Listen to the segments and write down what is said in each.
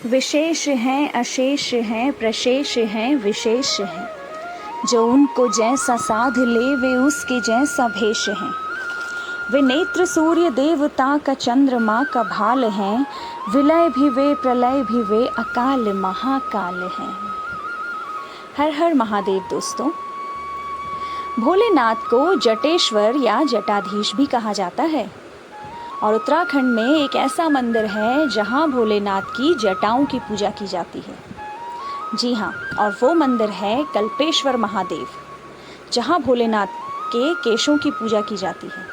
विशेष हैं, अशेष हैं, प्रशेष हैं, विशेष हैं। जो उनको जैसा साध ले वे उसके जैसा भेष हैं। वे नेत्र सूर्य देवता का चंद्रमा का भाल हैं। विलय भी वे, प्रलय भी वे, अकाल महाकाल हैं। हर हर महादेव। दोस्तों, भोलेनाथ को जटेश्वर या जटाधीश भी कहा जाता है और उत्तराखंड में एक ऐसा मंदिर है जहां भोलेनाथ की जटाओं की पूजा की जाती है। जी हाँ, और वो मंदिर है कल्पेश्वर महादेव, जहां भोलेनाथ के केशों की पूजा की जाती है।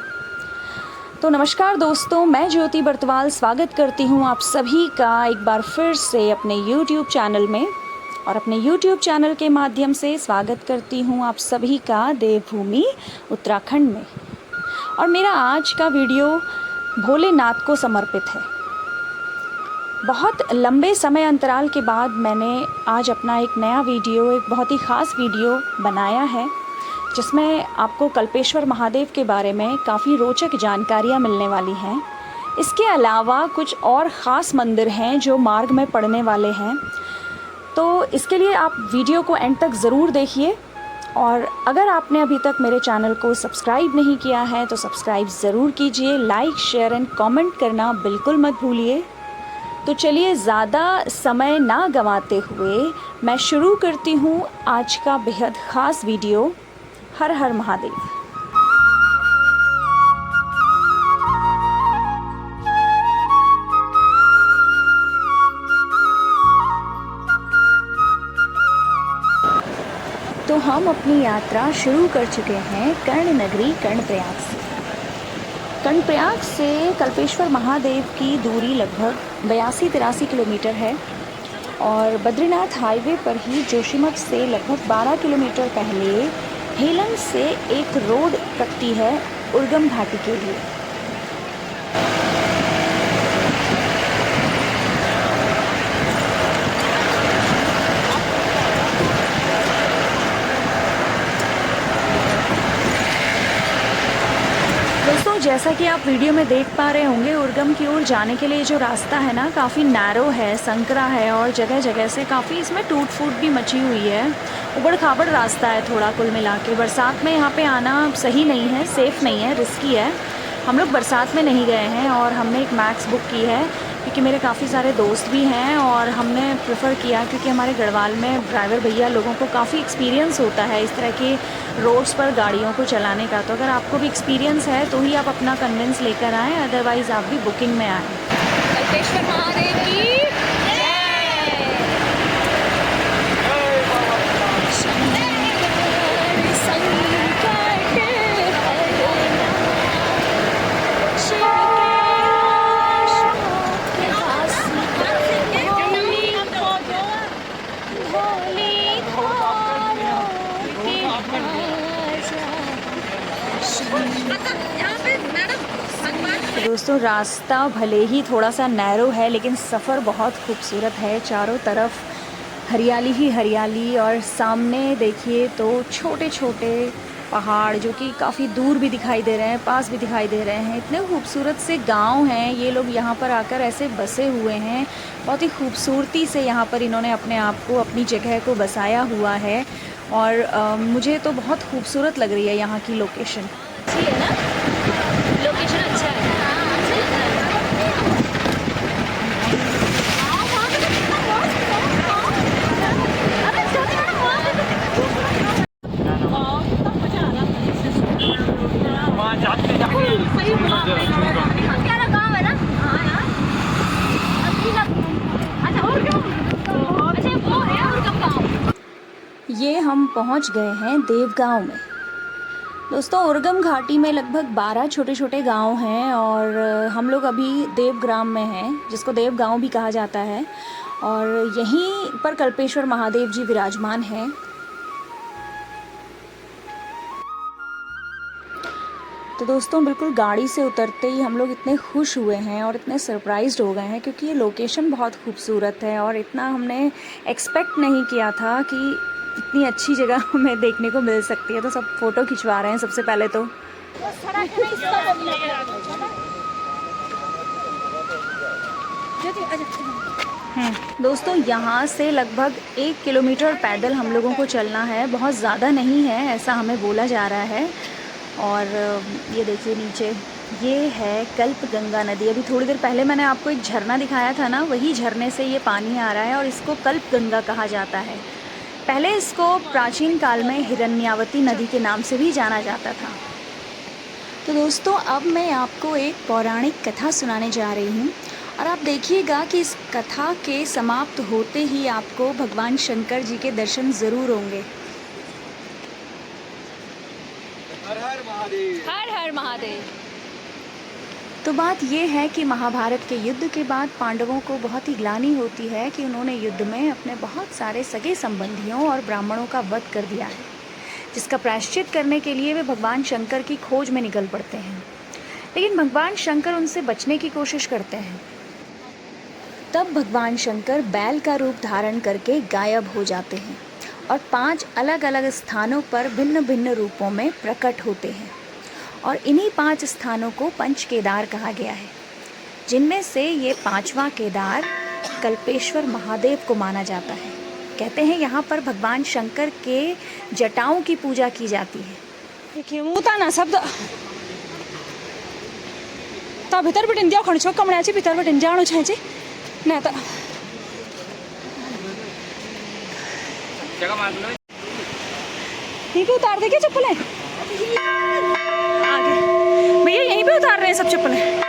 तो नमस्कार दोस्तों, मैं ज्योति बर्तवाल स्वागत करती हूँ आप सभी का एक बार फिर से अपने YouTube चैनल में, और अपने YouTube चैनल के माध्यम से स्वागत करती हूँ आप सभी का देवभूमि उत्तराखंड में। और मेरा आज का वीडियो भोलेनाथ को समर्पित है। बहुत लंबे समय अंतराल के बाद मैंने आज अपना एक नया वीडियो, एक बहुत ही ख़ास वीडियो बनाया है, जिसमें आपको कल्पेश्वर महादेव के बारे में काफ़ी रोचक जानकारियाँ मिलने वाली हैं। इसके अलावा कुछ और ख़ास मंदिर हैं जो मार्ग में पड़ने वाले हैं। तो इसके लिए आप वीडियो को एंड तक ज़रूर देखिए, और अगर आपने अभी तक मेरे चैनल को सब्सक्राइब नहीं किया है तो सब्सक्राइब ज़रूर कीजिए। लाइक, शेयर एंड कमेंट करना बिल्कुल मत भूलिए। तो चलिए ज़्यादा समय ना गंवाते हुए मैं शुरू करती हूँ आज का बेहद ख़ास वीडियो। हर हर महादेव। तो हम अपनी यात्रा शुरू कर चुके हैं कर्ण नगरी कर्णप्रयाग से। कर्णप्रयाग से कल्पेश्वर महादेव की दूरी लगभग 82-83 किलोमीटर है, और बद्रीनाथ हाईवे पर ही जोशीमठ से लगभग 12 किलोमीटर पहले हेलंग से एक रोड कटती है उर्गम घाटी के लिए। दोस्तों, जैसा कि आप वीडियो में देख पा रहे होंगे, उर्गम की ओर जाने के लिए जो रास्ता है ना, काफ़ी नैरो है, संकरा है, और जगह जगह से काफ़ी इसमें टूट फूट भी मची हुई है। उबड़ खाबड़ रास्ता है थोड़ा कुल मिला के। बरसात में यहाँ पे आना सही नहीं है, सेफ़ नहीं है, रिस्की है। हम लोग बरसात में नहीं गए हैं, और हमने एक मैक्स बुक की है क्योंकि मेरे काफ़ी सारे दोस्त भी हैं, और हमने प्रेफर किया क्योंकि हमारे गढ़वाल में ड्राइवर भैया लोगों को काफ़ी एक्सपीरियंस होता है इस तरह के रोड्स पर गाड़ियों को चलाने का। तो अगर आपको भी एक्सपीरियंस है तो ही आप अपना कन्वेंस लेकर आएँ, अदरवाइज़ आप भी बुकिंग में आएँ। कल्पेश्वर महादेव की दोस्तों, रास्ता भले ही थोड़ा सा नैरो है, लेकिन सफ़र बहुत खूबसूरत है। चारों तरफ हरियाली ही हरियाली, और सामने देखिए तो छोटे छोटे पहाड़ जो कि काफ़ी दूर भी दिखाई दे रहे हैं, पास भी दिखाई दे रहे हैं। इतने खूबसूरत से गांव हैं। ये लोग यहाँ पर आकर ऐसे बसे हुए हैं। बहुत ही खूबसूरती से यहाँ पर इन्होंने अपने आप को, अपनी जगह को बसाया हुआ है, और मुझे तो बहुत खूबसूरत लग रही है यहाँ की लोकेशन। अच्छी है ना, लोकेशन अच्छा है। ये हम पहुंच गए हैं देवगांव में। दोस्तों, उर्गम घाटी में लगभग 12 छोटे छोटे गांव हैं, और हम लोग अभी देवग्राम में हैं, जिसको देवगांव भी कहा जाता है, और यहीं पर कल्पेश्वर महादेव जी विराजमान हैं। तो दोस्तों, बिल्कुल गाड़ी से उतरते ही हम लोग इतने खुश हुए हैं और इतने सरप्राइज्ड हो गए हैं, क्योंकि ये लोकेशन बहुत खूबसूरत है, और इतना हमने एक्सपेक्ट नहीं किया था कि इतनी अच्छी जगह हमें देखने को मिल सकती है। तो सब फ़ोटो खिंचवा रहे हैं सबसे पहले तो। दोस्तों यहाँ से लगभग 1 किलोमीटर पैदल हम लोगों को चलना है, बहुत ज़्यादा नहीं है ऐसा हमें बोला जा रहा है। और ये देखिए नीचे ये है कल्प गंगा नदी। अभी थोड़ी देर पहले मैंने आपको एक झरना दिखाया था ना, वही झरने से ये पानी आ रहा है और इसको कल्प गंगा कहा जाता है। पहले इसको प्राचीन काल में हिरण्यावती नदी के नाम से भी जाना जाता था। तो दोस्तों अब मैं आपको एक पौराणिक कथा सुनाने जा रही हूँ और आप देखिएगा कि इस कथा के समाप्त होते ही आपको भगवान शंकर जी के दर्शन ज़रूर होंगे। हर हर महादेव। हर हर महादेव। तो बात ये है कि महाभारत के युद्ध के बाद पांडवों को बहुत ही ग्लानि होती है कि उन्होंने युद्ध में अपने बहुत सारे सगे संबंधियों और ब्राह्मणों का वध कर दिया है, जिसका प्रायश्चित करने के लिए वे भगवान शंकर की खोज में निकल पड़ते हैं। लेकिन भगवान शंकर उनसे बचने की कोशिश करते हैं। तब भगवान शंकर बैल का रूप धारण करके गायब हो जाते हैं और 5 अलग अलग स्थानों पर भिन्न भिन्न रूपों में प्रकट होते हैं। और इन्हीं 5 स्थानों को पंच केदार कहा गया है, जिनमें से ये 5वां केदार कल्पेश्वर महादेव को माना जाता है। कहते हैं यहाँ पर भगवान शंकर के जटाओं की पूजा की जाती है। देखिए मुताना शब्द ता भीतर बिटिन दिया खणछो कमण्याची भीतर बिटिन जाणू छायची ना ता जगह मार लो। यहीं पे उतार दे क्या चप्पलें? आगे भैया यहीं पे उतार रहे हैं सब चप्पलें।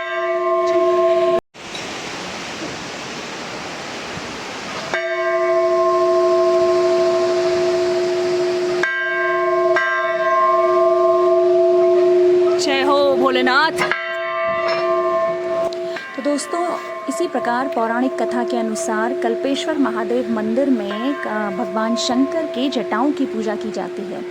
जय हो भोलेनाथ। तो दोस्तों इसी प्रकार पौराणिक कथा के अनुसार कल्पेश्वर महादेव मंदिर में भगवान शंकर के जटाओं की पूजा की जाती है।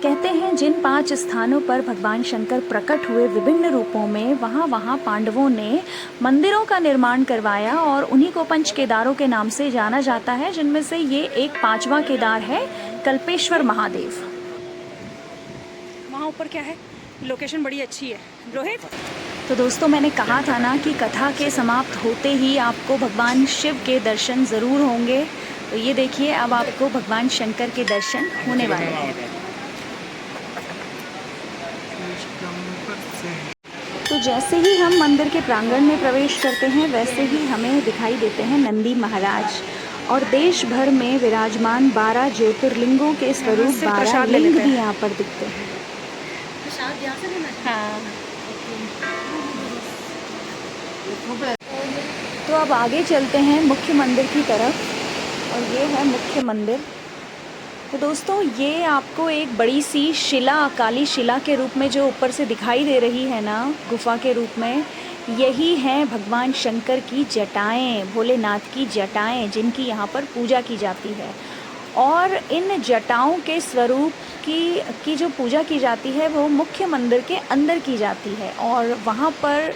कहते हैं जिन 5 स्थानों पर भगवान शंकर प्रकट हुए विभिन्न रूपों में, वहाँ पांडवों ने मंदिरों का निर्माण करवाया और उन्हीं को पंच केदारों के नाम से जाना जाता है, जिनमें से ये एक 5वां केदार है कल्पेश्वर महादेव। वहाँ ऊपर क्या है? लोकेशन बड़ी अच्छी है रोहित। तो दोस्तों मैंने कहा था ना कि कथा के समाप्त होते ही आपको भगवान शिव के दर्शन ज़रूर होंगे। तो ये देखिए अब आपको भगवान शंकर के दर्शन होने वाले हैं। तो जैसे ही हम मंदिर के प्रांगण में प्रवेश करते हैं, वैसे ही हमें दिखाई देते हैं नंदी महाराज और देश भर में विराजमान 12 ज्योतिर्लिंगों के स्वरूप 12 लिंग भी यहाँ पर दिखते हैं। हाँ। तो अब आगे चलते हैं मुख्य मंदिर की तरफ और ये है मुख्य मंदिर। तो दोस्तों ये आपको एक बड़ी सी शिला, काली शिला के रूप में जो ऊपर से दिखाई दे रही है ना, गुफा के रूप में, यही हैं भगवान शंकर की जटाएं, भोलेनाथ की जटाएं, जिनकी यहाँ पर पूजा की जाती है। और इन जटाओं के स्वरूप की जो पूजा की जाती है वो मुख्य मंदिर के अंदर की जाती है और वहाँ पर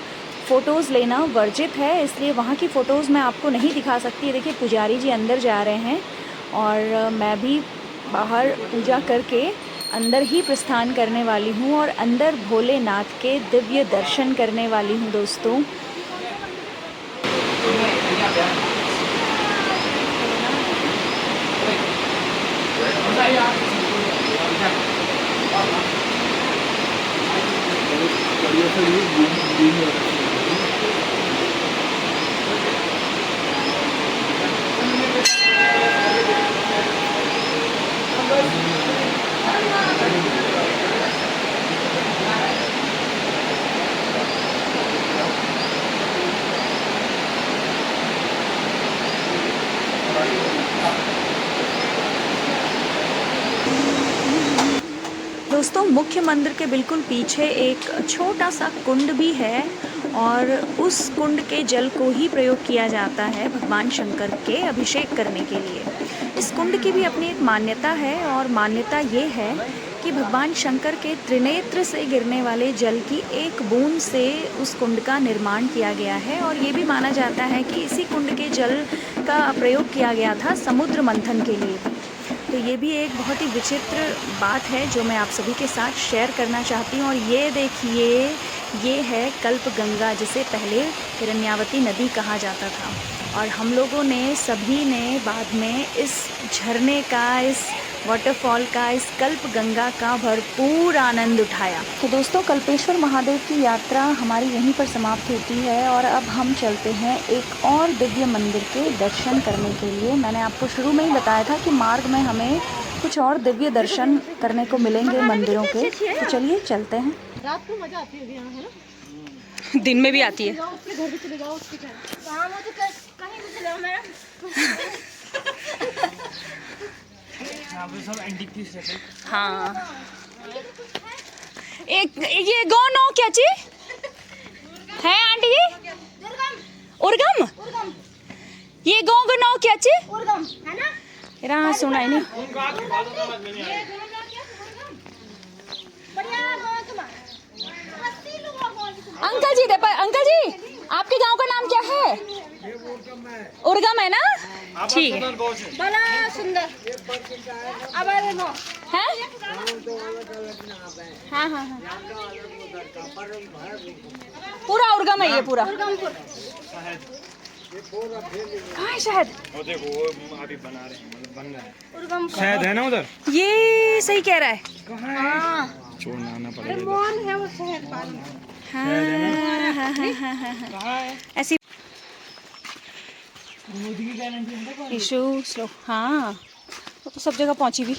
फ़ोटोज़ लेना वर्जित है, इसलिए वहाँ की फ़ोटोज़ मैं आपको नहीं दिखा सकती। देखिए पुजारी जी अंदर जा रहे हैं और मैं भी बाहर पूजा करके अंदर ही प्रस्थान करने वाली हूँ और अंदर भोलेनाथ के दिव्य दर्शन करने वाली हूँ दोस्तों। दोस्तों मुख्य मंदिर के बिल्कुल पीछे एक छोटा सा कुंड भी है और उस कुंड के जल को ही प्रयोग किया जाता है भगवान शंकर के अभिषेक करने के लिए। इस कुंड की भी अपनी एक मान्यता है और मान्यता ये है कि भगवान शंकर के त्रिनेत्र से गिरने वाले जल की एक बूंद से उस कुंड का निर्माण किया गया है और ये भी माना जाता है कि इसी कुंड के जल का प्रयोग किया गया था समुद्र मंथन के लिए भी। तो ये भी एक बहुत ही विचित्र बात है जो मैं आप सभी के साथ शेयर करना चाहती हूँ। और ये देखिए, ये है कल्प गंगा, जिसे पहले हिरण्यावती नदी कहा जाता था। और हम लोगों ने सभी ने बाद में इस झरने का, इस वाटरफॉल का, इस कल्प गंगा का भरपूर आनंद उठाया। तो दोस्तों, कल्पेश्वर महादेव की यात्रा हमारी यहीं पर समाप्त होती है और अब हम चलते हैं एक और दिव्य मंदिर के दर्शन करने के लिए। मैंने आपको शुरू में ही बताया था कि मार्ग में हमें कुछ और दिव्य दर्शन करने को मिलेंगे मंदिरों के, तो चलिए चलते हैं। रात को मजा आती है यहाँ, है ना? दिन में भी आती है। उसके घर भी चले जाओ, उसके कहीं भी चले जाओ मैडम। सब एंटीक पीस रहते हैं। हाँ, एक ये गो नो क्या चीज है आंटी जी? उर्गम। ये गो नो क्या चीज? उर्गम है ना? इरा सुना ही नहीं। अंकल जी अंकल जी, आपके गांव का नाम क्या है? उर्गम है ना? ठीक है। बड़ा सुंदर। अब है? हाँ हाँ हाँ, पूरा उर्गम है ये पूरा। कहाँ है शहद? वो देखो वो अभी बना रहे हैं, मतलब बन रहा है। शहद है ना उधर? ये सही कह रहा है। हाँ, छोड़ना आना पड़ेगा। कौन है वो शहर पाल? हाँ, ऐसी इशू स्लो। हाँ, वो तो सब जगह पहुंची भी।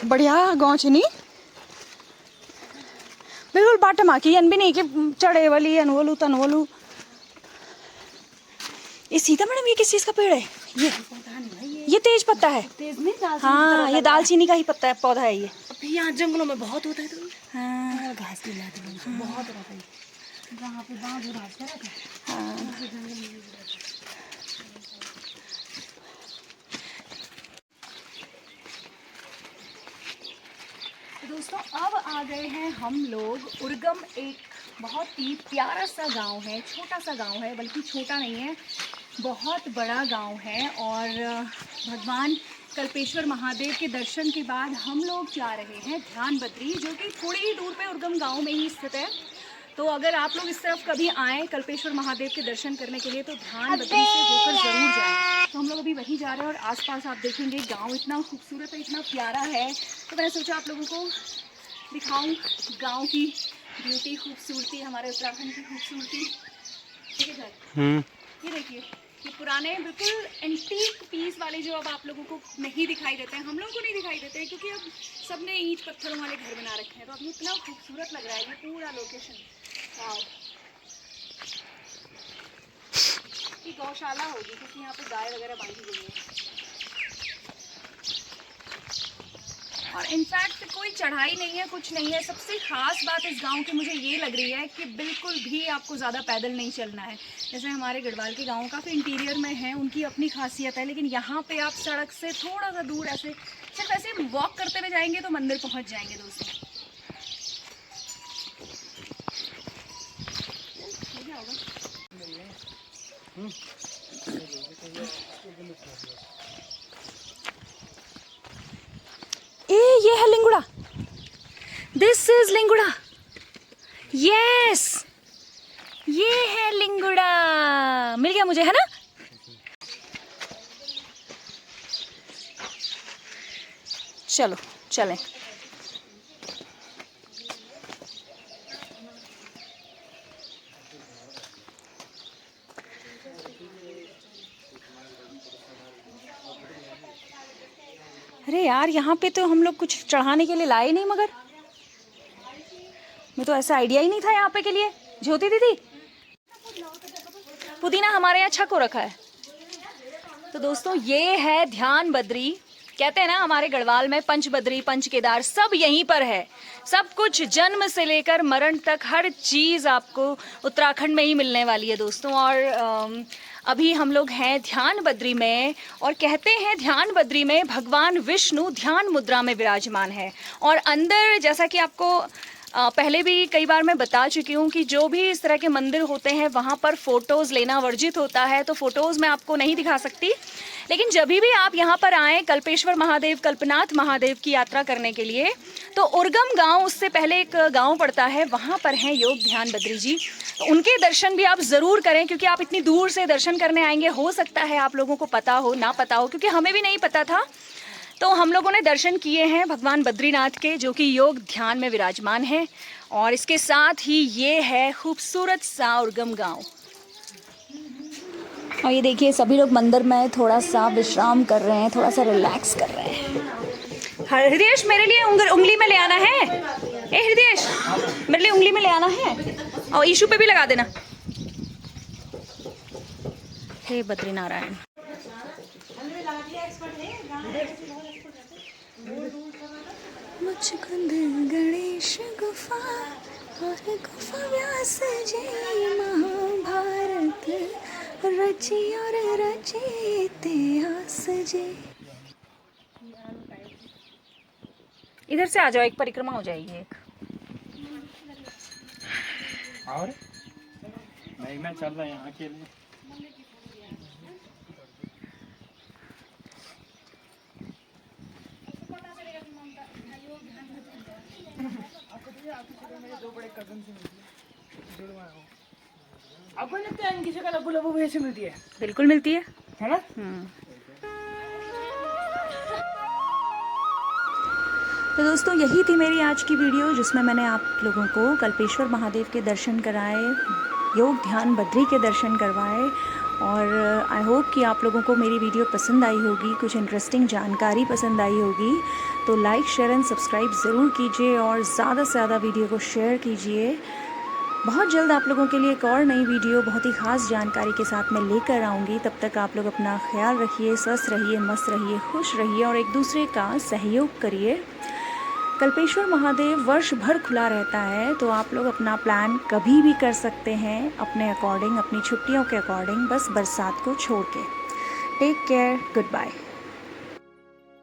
बढ़िया गाँव छी नहीं, बिल्कुल बाटम आकी अन भी नहीं कि चढ़े वाली अनवोलू तनवोलू। ये सीता मैडम, ये किस चीज का पेड़ है? ये तेज पत्ता है। तेज नहीं, दाल हाँ, ये दालचीनी का ही पत्ता है, पौधा है ये। अभी यहाँ जंगलों में बहुत होता है। तो हाँ घास की लाद बहुत रहता है जहाँ पे बांध घास का रहता है। हाँ। दोस्तों, अब आ गए हैं हम लोग उर्गम। एक बहुत ही प्यारा सा गांव है, छोटा सा गांव है, बल्कि छोटा नहीं है, बहुत बड़ा गांव है। और भगवान कल्पेश्वर महादेव के दर्शन के बाद हम लोग जा रहे हैं ध्यान बद्री, जो कि थोड़ी ही दूर पे उर्गम गांव में ही स्थित है। तो अगर आप लोग इस तरफ कभी आएँ कल्पेश्वर महादेव के दर्शन करने के लिए, तो ध्यान बद्री से होकर ज़रूर जाएं। तो हम लोग अभी वहीं जा रहे हैं और आसपास आप देखेंगे गांव इतना खूबसूरत है, इतना प्यारा है। तो मैंने सोचा आप लोगों को दिखाऊं गांव की ब्यूटी, खूबसूरती, हमारे उत्तराखंड की खूबसूरती। ठीक है सर, ये देखिए, ये पुराने बिल्कुल एंटीक पीस वाले जो अब आप लोगों को नहीं दिखाई देते हैं, हम लोगों को नहीं दिखाई देते हैं, क्योंकि अब सबने ईंट पत्थरों वाले घर बना रखे हैं। तो अब ये इतना खूबसूरत लग रहा है, ये पूरा लोकेशन। वाओ, ये गौशाला होगी क्योंकि यहाँ पे गाय वगैरह बांधी गई है। और इनफैक्ट कोई चढ़ाई नहीं है, कुछ नहीं है। सबसे ख़ास बात इस गांव की मुझे ये लग रही है कि बिल्कुल भी आपको ज़्यादा पैदल नहीं चलना है। जैसे हमारे गढ़वाल के गांव काफ़ी इंटीरियर में हैं, उनकी अपनी खासियत है, लेकिन यहाँ पे आप सड़क से थोड़ा सा दूर ऐसे सिर्फ ऐसे वॉक करते हुए जाएंगे तो मंदिर पहुँच जाएंगे दोस्तों। क्या होगा? ये है Linguda. This is Linguda. Yes, ये है लिंगुड़ा। मिल गया मुझे, है ना? चलो चलें। अरे यार, यहाँ पे तो हम लोग कुछ चढ़ाने के लिए लाए नहीं, मगर मैं तो ऐसा आइडिया ही नहीं था यहाँ पे के लिए। ज्योति दीदी, पुदीना हमारे यहाँ छक हो रखा है। तो दोस्तों, ये है ध्यान बद्री। कहते हैं ना हमारे गढ़वाल में पंच बद्री पंच केदार सब यहीं पर है। सब कुछ जन्म से लेकर मरण तक हर चीज़ आपको उत्तराखंड में ही मिलने वाली है दोस्तों। और अभी हम लोग हैं ध्यान बद्री में, और कहते हैं ध्यान बद्री में भगवान विष्णु ध्यान मुद्रा में विराजमान है। और अंदर जैसा कि आपको पहले भी कई बार मैं बता चुकी हूँ कि जो भी इस तरह के मंदिर होते हैं वहाँ पर फ़ोटोज़ लेना वर्जित होता है, तो फ़ोटोज़ मैं आपको नहीं दिखा सकती। लेकिन जब भी आप यहाँ पर आएँ कल्पेश्वर महादेव, कल्पनाथ महादेव की यात्रा करने के लिए, तो उर्गम गांव, उससे पहले एक गांव पड़ता है, वहाँ पर हैं योग ध्यान बद्री जी। तो उनके दर्शन भी आप ज़रूर करें, क्योंकि आप इतनी दूर से दर्शन करने आएंगे, हो सकता है आप लोगों को पता हो ना पता हो, क्योंकि हमें भी नहीं पता था। तो हम लोगों ने दर्शन किए हैं भगवान बद्रीनाथ के, जो कि योग ध्यान में विराजमान है। और इसके साथ ही ये है खूबसूरत सा उर्गम गांव। और ये देखिए सभी लोग मंदिर में थोड़ा सा विश्राम कर रहे हैं, थोड़ा सा रिलैक्स कर रहे हैं। हृदयेश मेरे लिए उंगली में ले आना है। ए हृदयेश, मेरे लिए उंगली में ले आना है, और ईशू पे भी लगा देना। हे बद्रीनारायण। मुझकुंद गणेश गुफा और गुफा व्यास जी, महाभारत रची और रचे इतिहास जी। इधर से आ जाओ, एक परिक्रमा हो जाएगी एक। और नहीं, मैं चल रहा यहाँ अकेले। आपको लगता है इनकी शक्ल अबू लबू वैसे मिलती है? बिल्कुल मिलती है ना? तो दोस्तों यही थी मेरी आज की वीडियो, जिसमें मैंने आप लोगों को कल्पेश्वर महादेव के दर्शन कराए, योग ध्यान बद्री के दर्शन करवाए। और आई होप कि आप लोगों को मेरी वीडियो पसंद आई होगी, कुछ इंटरेस्टिंग जानकारी पसंद आई होगी। तो लाइक शेयर एंड सब्सक्राइब ज़रूर कीजिए और ज़्यादा से ज़्यादा वीडियो को शेयर कीजिए। बहुत जल्द आप लोगों के लिए एक और नई वीडियो बहुत ही ख़ास जानकारी के साथ मैं लेकर आऊँगी। तब तक आप लोग अपना ख्याल रखिए, स्वस्थ रहिए, मस्त रहिए, खुश रहिए और एक दूसरे का सहयोग करिए। कल्पेश्वर महादेव वर्ष भर खुला रहता है, तो आप लोग अपना प्लान कभी भी कर सकते हैं अपने अकॉर्डिंग, अपनी छुट्टियों के अकॉर्डिंग, बस बरसात को छोड़ के। Take care, good bye.